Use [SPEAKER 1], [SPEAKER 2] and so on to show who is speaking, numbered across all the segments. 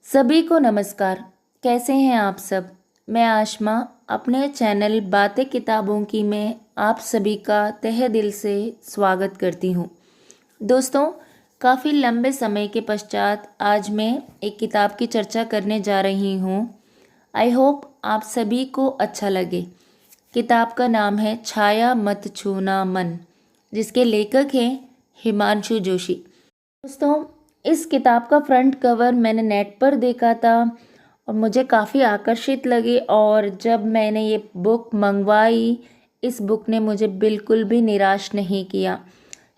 [SPEAKER 1] सभी को नमस्कार। कैसे हैं आप सब? मैं आशमा अपने चैनल बातें किताबों की में आप सभी का तहे दिल से स्वागत करती हूँ। दोस्तों, काफ़ी लंबे समय के पश्चात आज मैं एक किताब की चर्चा करने जा रही हूँ। आई होप आप सभी को अच्छा लगे। किताब का नाम है छाया मत छूना मन, जिसके लेखक हैं हिमांशु जोशी। दोस्तों, इस किताब का फ्रंट कवर मैंने नेट पर देखा था और मुझे काफ़ी आकर्षित लगी, और जब मैंने ये बुक मंगवाई, इस बुक ने मुझे बिल्कुल भी निराश नहीं किया।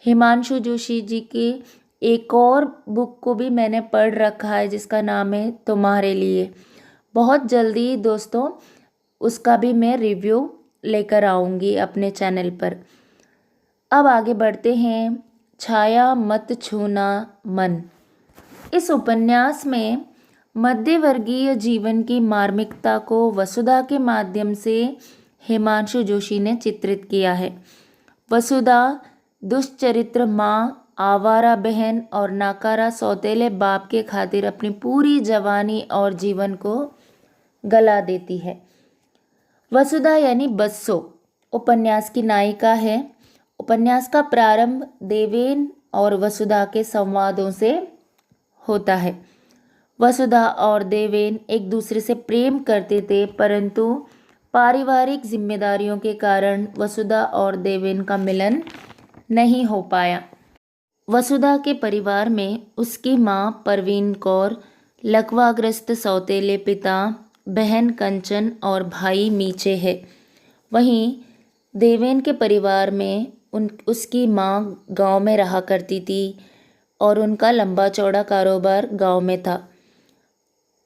[SPEAKER 1] हिमांशु जोशी जी की एक और बुक को भी मैंने पढ़ रखा है जिसका नाम है तुम्हारे लिए। बहुत जल्दी दोस्तों उसका भी मैं रिव्यू लेकर आऊँगी अपने चैनल पर। अब आगे बढ़ते हैं। छाया मत छूना मन। इस उपन्यास में मध्यवर्गीय जीवन की मार्मिकता को वसुधा के माध्यम से हिमांशु जोशी ने चित्रित किया है। वसुधा दुष्चरित्र माँ, आवारा बहन और नाकारा सौतेले बाप के खातिर अपनी पूरी जवानी और जीवन को गला देती है। वसुधा यानी बस्सो उपन्यास की नायिका है। उपन्यास का प्रारंभ देवेन और वसुधा के संवादों से होता है। वसुधा और देवेन एक दूसरे से प्रेम करते थे, परंतु पारिवारिक जिम्मेदारियों के कारण वसुधा और देवेन का मिलन नहीं हो पाया। वसुधा के परिवार में उसकी माँ परवीन कौर, लकवाग्रस्त सौतेले पिता, बहन कंचन और भाई मीचे है। वहीं देवेन के परिवार में उसकी माँ गांव में रहा करती थी और उनका लंबा चौड़ा कारोबार गांव में था।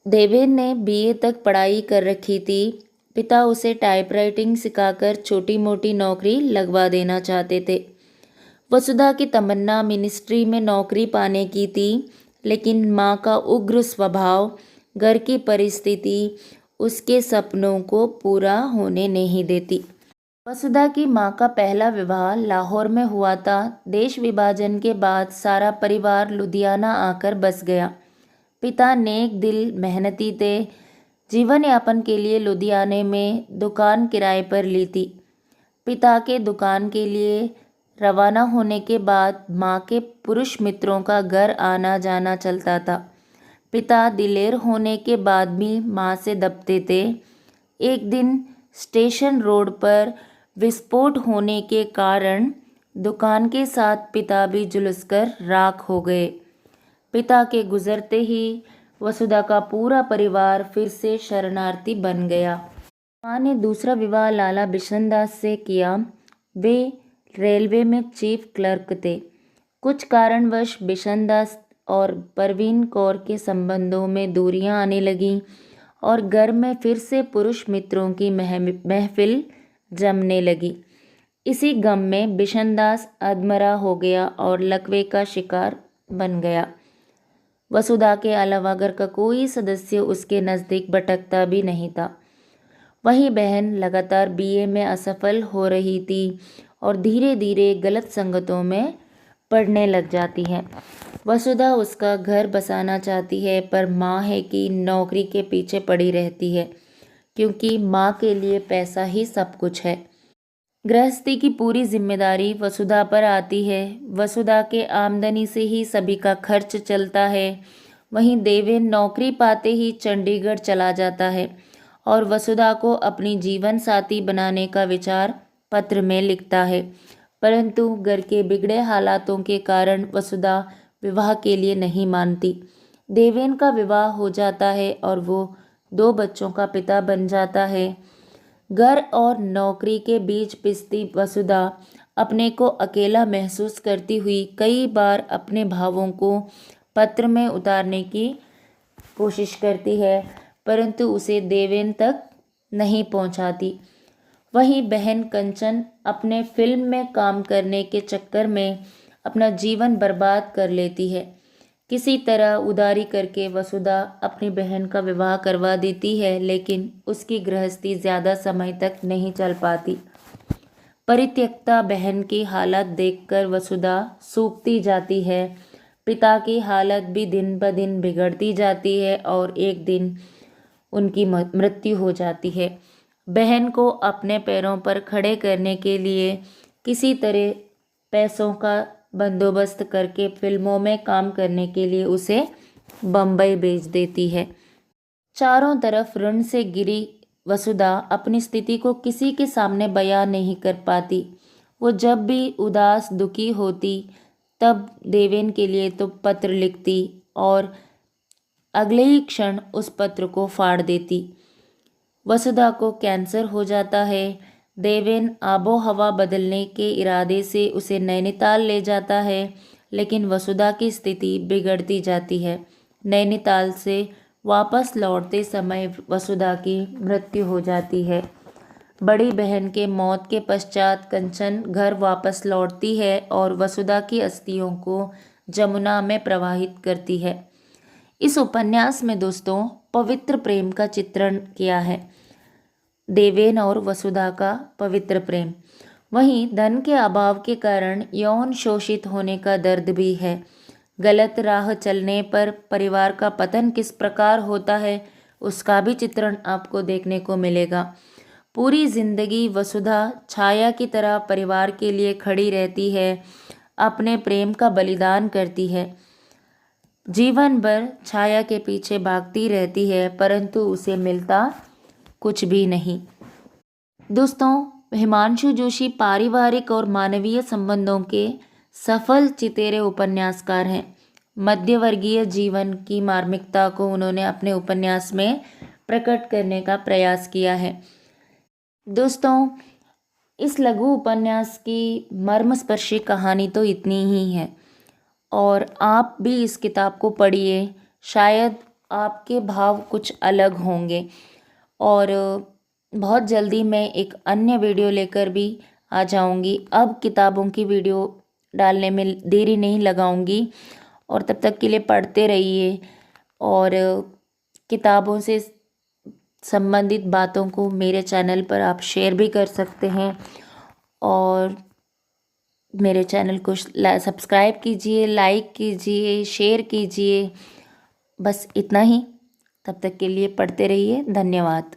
[SPEAKER 1] देवेन ने बीए तक पढ़ाई कर रखी थी। पिता उसे टाइपराइटिंग सिखाकर छोटी मोटी नौकरी लगवा देना चाहते थे। वसुधा की तमन्ना मिनिस्ट्री में नौकरी पाने की थी, लेकिन माँ का उग्र स्वभाव, घर की परिस्थिति उसके सपनों को पूरा होने नहीं देती। वसुधा की माँ का पहला विवाह लाहौर में हुआ था। देश विभाजन के बाद सारा परिवार लुधियाना आकर बस गया। पिता नेक दिल मेहनती थे। जीवन यापन के लिए लुधियाने में दुकान किराए पर ली थी। पिता के दुकान के लिए रवाना होने के बाद माँ के पुरुष मित्रों का घर आना जाना चलता था। पिता दिलेर होने के बाद भी माँ से दबते थे। एक दिन स्टेशन रोड पर विस्फोट होने के कारण दुकान के साथ पिता भी झुलसकर राख हो गए। पिता के गुजरते ही वसुधा का पूरा परिवार फिर से शरणार्थी बन गया। माँ ने दूसरा विवाह लाला बिशनदास से किया। वे रेलवे में चीफ क्लर्क थे। कुछ कारणवश बिशनदास और परवीन कौर के संबंधों में दूरियां आने लगीं और घर में फिर से पुरुष मित्रों की महफिल जमने लगी। इसी गम में बिशनदास अधमरा हो गया और लकवे का शिकार बन गया। वसुधा के अलावा घर का कोई सदस्य उसके नज़दीक भटकता भी नहीं था। वही बहन लगातार बीए में असफल हो रही थी और धीरे धीरे गलत संगतों में पड़ने लग जाती है। वसुधा उसका घर बसाना चाहती है, पर माँ है कि नौकरी के पीछे पड़ी रहती है, क्योंकि माँ के लिए पैसा ही सब कुछ है। गृहस्थी की पूरी जिम्मेदारी वसुधा पर आती है। वसुधा के आमदनी से ही सभी का खर्च चलता है। वहीं देवेन नौकरी पाते ही चंडीगढ़ चला जाता है और वसुधा को अपनी जीवन साथी बनाने का विचार पत्र में लिखता है, परंतु घर के बिगड़े हालातों के कारण वसुधा विवाह के लिए नहीं मानती। देवेन का विवाह हो जाता है और वो 2 बच्चों का पिता बन जाता है। घर और नौकरी के बीच पिसती वसुधा अपने को अकेला महसूस करती हुई कई बार अपने भावों को पत्र में उतारने की कोशिश करती है, परंतु उसे देवेन तक नहीं पहुंचाती। वहीं बहन कंचन अपने फिल्म में काम करने के चक्कर में अपना जीवन बर्बाद कर लेती है। किसी तरह उधारी करके वसुधा अपनी बहन का विवाह करवा देती है, लेकिन उसकी गृहस्थी ज़्यादा समय तक नहीं चल पाती। परित्यक्ता बहन की हालत देखकर वसुधा सूखती जाती है। पिता की हालत भी दिन ब दिन बिगड़ती जाती है और एक दिन उनकी मृत्यु हो जाती है। बहन को अपने पैरों पर खड़े करने के लिए किसी तरह पैसों का बंदोबस्त करके फिल्मों में काम करने के लिए उसे बम्बई भेज देती है। चारों तरफ ऋण से घिरी वसुधा अपनी स्थिति को किसी के सामने बयां नहीं कर पाती। वो जब भी उदास दुखी होती तब देवेन के लिए तो पत्र लिखती और अगले ही क्षण उस पत्र को फाड़ देती। वसुधा को कैंसर हो जाता है। देवेन आबो हवा बदलने के इरादे से उसे नैनीताल ले जाता है, लेकिन वसुधा की स्थिति बिगड़ती जाती है। नैनीताल से वापस लौटते समय वसुधा की मृत्यु हो जाती है। बड़ी बहन के मौत के पश्चात कंचन घर वापस लौटती है और वसुधा की अस्थियों को जमुना में प्रवाहित करती है। इस उपन्यास में दोस्तों पवित्र प्रेम का चित्रण किया है, देवेन और वसुधा का पवित्र प्रेम। वहीं धन के अभाव के कारण यौन शोषित होने का दर्द भी है। गलत राह चलने पर परिवार का पतन किस प्रकार होता है उसका भी चित्रण आपको देखने को मिलेगा। पूरी जिंदगी वसुधा छाया की तरह परिवार के लिए खड़ी रहती है, अपने प्रेम का बलिदान करती है, जीवन भर छाया के पीछे भागती रहती है, परंतु उसे मिलता कुछ भी नहीं। दोस्तों, हिमांशु जोशी पारिवारिक और मानवीय संबंधों के सफल चितेरे उपन्यासकार हैं। मध्यवर्गीय जीवन की मार्मिकता को उन्होंने अपने उपन्यास में प्रकट करने का प्रयास किया है। दोस्तों, इस लघु उपन्यास की मर्मस्पर्शी कहानी तो इतनी ही है और आप भी इस किताब को पढ़िए, शायद आपके भाव कुछ अलग होंगे। और बहुत जल्दी मैं एक अन्य वीडियो लेकर भी आ जाऊंगी। अब किताबों की वीडियो डालने में देरी नहीं लगाऊंगी और तब तक के लिए पढ़ते रहिए और किताबों से संबंधित बातों को मेरे चैनल पर आप शेयर भी कर सकते हैं और मेरे चैनल को सब्सक्राइब कीजिए, लाइक कीजिए, शेयर कीजिए। बस इतना ही। तब तक के लिए पढ़ते रहिए। धन्यवाद।